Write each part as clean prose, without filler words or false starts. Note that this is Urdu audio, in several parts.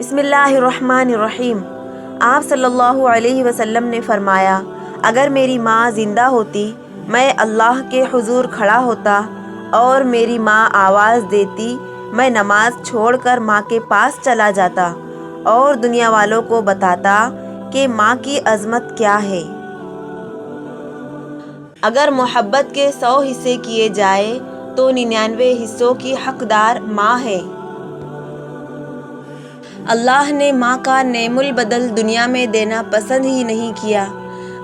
بسم اللہ الرحمن الرحیم۔ آپ صلی اللہ علیہ وسلم نے فرمایا، اگر میری ماں زندہ ہوتی میں اللہ کے حضور کھڑا ہوتا اور میری ماں آواز دیتی میں نماز چھوڑ کر ماں کے پاس چلا جاتا اور دنیا والوں کو بتاتا کہ ماں کی عظمت کیا ہے۔ اگر محبت کے 100 حصے کیے جائے تو 99 حصوں کی حقدار ماں ہے۔ اللہ نے ماں کا نعم البدل دنیا میں دینا پسند ہی نہیں کیا،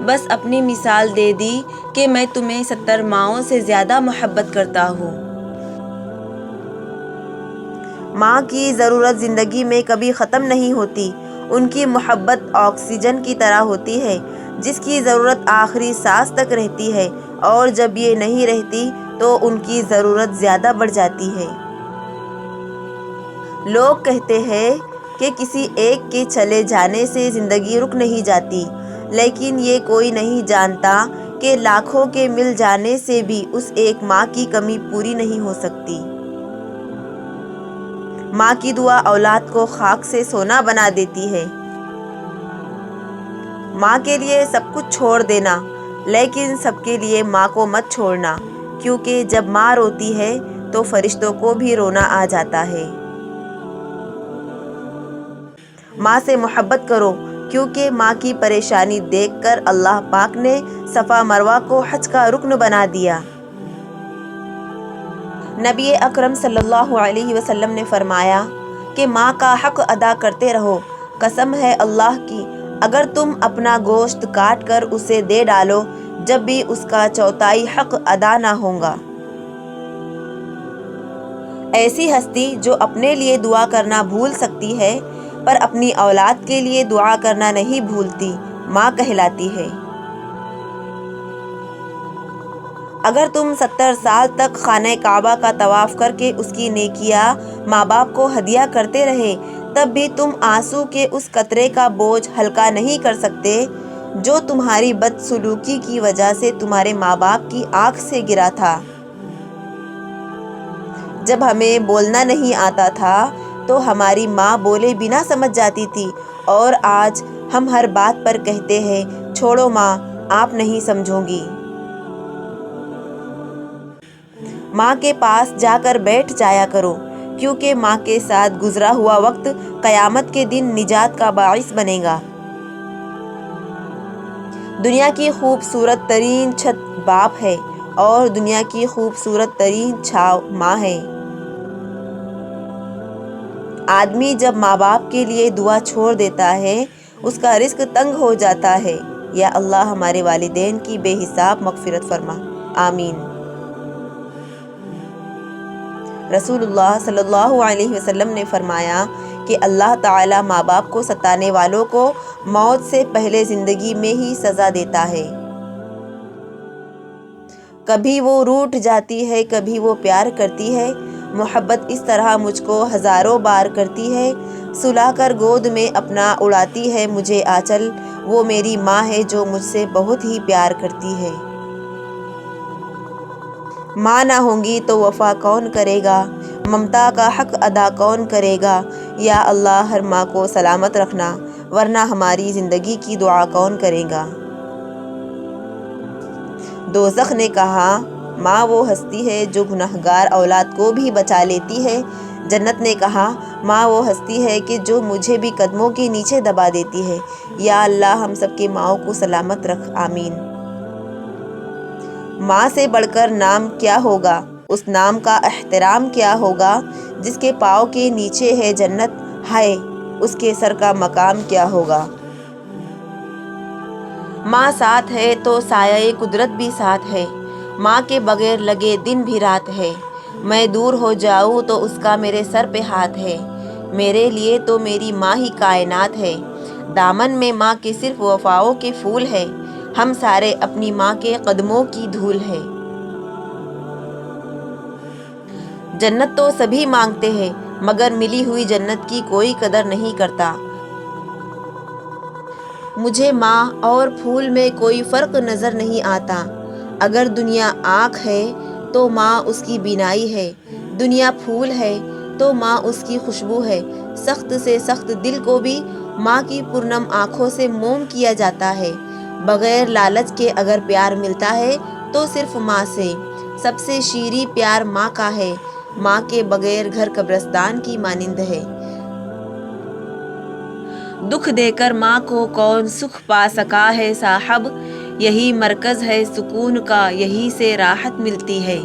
بس اپنی مثال دے دی کہ میں تمہیں 70 ماؤں سے زیادہ محبت کرتا ہوں۔ ماں کی ضرورت زندگی میں کبھی ختم نہیں ہوتی۔ ان کی محبت آکسیجن کی طرح ہوتی ہے جس کی ضرورت آخری سانس تک رہتی ہے، اور جب یہ نہیں رہتی تو ان کی ضرورت زیادہ بڑھ جاتی ہے۔ لوگ کہتے ہیں کہ کسی ایک کے چلے جانے سے زندگی رک نہیں جاتی، لیکن یہ کوئی نہیں جانتا کہ لاکھوں کے مل جانے سے بھی اس ایک ماں کی کمی پوری نہیں ہو سکتی۔ ماں کی دعا اولاد کو خاک سے سونا بنا دیتی ہے۔ ماں کے لیے سب کچھ چھوڑ دینا، لیکن سب کے لیے ماں کو مت چھوڑنا، کیونکہ جب ماں روتی ہے تو فرشتوں کو بھی رونا آ جاتا ہے۔ ماں سے محبت کرو، کیونکہ ماں کی پریشانی دیکھ کر اللہ پاک نے صفا مروہ کو حج کا رکن بنا دیا۔ نبی اکرم صلی اللہ علیہ وسلم نے فرمایا کہ ماں کا حق ادا کرتے رہو۔ قسم ہے اللہ کی، اگر تم اپنا گوشت کاٹ کر اسے دے ڈالو جب بھی اس کا چوتھائی حق ادا نہ ہوگا۔ ایسی ہستی جو اپنے لیے دعا کرنا بھول سکتی ہے پر اپنی اولاد کے لیے دعا کرنا نہیں بھولتی، ماں کہلاتی ہے۔ اگر تم 70 سال تک خانہ کعبہ کا طواف کر کے اس کی نیکیاں ماں باپ کو ہدیہ کرتے رہے تب بھی تم آنسو کے اس قطرے کا بوجھ ہلکا نہیں کر سکتے جو تمہاری بدسلوکی کی وجہ سے تمہارے ماں باپ کی آنکھ سے گرا تھا۔ جب ہمیں بولنا نہیں آتا تھا تو ہماری ماں بولے بنا سمجھ جاتی تھی، اور آج ہم ہر بات پر کہتے ہیں چھوڑو ماں، آپ نہیں سمجھو گی۔ ماں کے پاس جا کر بیٹھ جایا کرو، کیونکہ ماں کے ساتھ گزرا ہوا وقت قیامت کے دن نجات کا باعث بنے گا۔ دنیا کی خوبصورت ترین چھت باپ ہے اور دنیا کی خوبصورت ترین چھاؤ ماں ہے۔ آدمی جب ماں باپ کے لیے دعا چھوڑ دیتا ہے اس کا رزق تنگ ہو جاتا ہے۔ یا اللہ ہمارے والدین کی بے حساب مغفرت فرما، آمین۔ رسول اللہ صلی اللہ علیہ وسلم نے فرمایا کہ اللہ تعالی ماں باپ کو ستانے والوں کو موت سے پہلے زندگی میں ہی سزا دیتا ہے۔ کبھی وہ روٹھ جاتی ہے، کبھی وہ پیار کرتی ہے۔ محبت اس طرح مجھ کو ہزاروں بار کرتی ہے، سلا کر گود میں اپنا اڑاتی ہے مجھے آنچل، وہ میری ماں ہے جو مجھ سے بہت ہی پیار کرتی ہے۔ ماں نہ ہوں گی تو وفا کون کرے گا، ممتا کا حق ادا کون کرے گا۔ یا اللہ ہر ماں کو سلامت رکھنا، ورنہ ہماری زندگی کی دعا کون کرے گا۔ دوزخ نے کہا ماں وہ ہستی ہے جو گنہگار اولاد کو بھی بچا لیتی ہے۔ جنت نے کہا ماں وہ ہستی ہے کہ جو مجھے بھی قدموں کے نیچے دبا دیتی ہے۔ یا اللہ ہم سب کے ماؤں کو سلامت رکھ، آمین۔ ماں سے بڑھ کر نام کیا ہوگا، اس نام کا احترام کیا ہوگا جس کے پاؤں کے نیچے ہے جنت، ہائے اس کے سر کا مقام کیا ہوگا۔ ماں ساتھ ہے تو سایہ قدرت بھی ساتھ ہے، ماں کے بغیر لگے دن بھی رات ہے۔ میں دور ہو جاؤں تو اس کا میرے سر پہ ہاتھ ہے، میرے لیے تو میری ماں ہی کائنات ہے۔ دامن میں ماں کے صرف وفاؤں کے پھول ہے، ہم سارے اپنی ماں کے قدموں کی دھول ہے۔ جنت تو سبھی مانگتے ہیں مگر ملی ہوئی جنت کی کوئی قدر نہیں کرتا۔ مجھے ماں اور پھول میں کوئی فرق نظر نہیں آتا۔ اگر دنیا آنکھ ہے تو ماں اس کی بینائی ہے، دنیا پھول ہے تو ماں اس کی خوشبو ہے۔ سخت سے سخت دل کو بھی ماں کی پرنم آنکھوں سے موم کیا جاتا ہے۔ بغیر لالچ کے اگر پیار ملتا ہے تو صرف ماں سے۔ سب سے شیریں پیار ماں کا ہے، ماں کے بغیر گھر قبرستان کی مانند ہے۔ دکھ دے کر ماں کو کون سکھ پا سکا ہے صاحب، یہی مرکز ہے سکون کا، یہی سے راحت ملتی ہے۔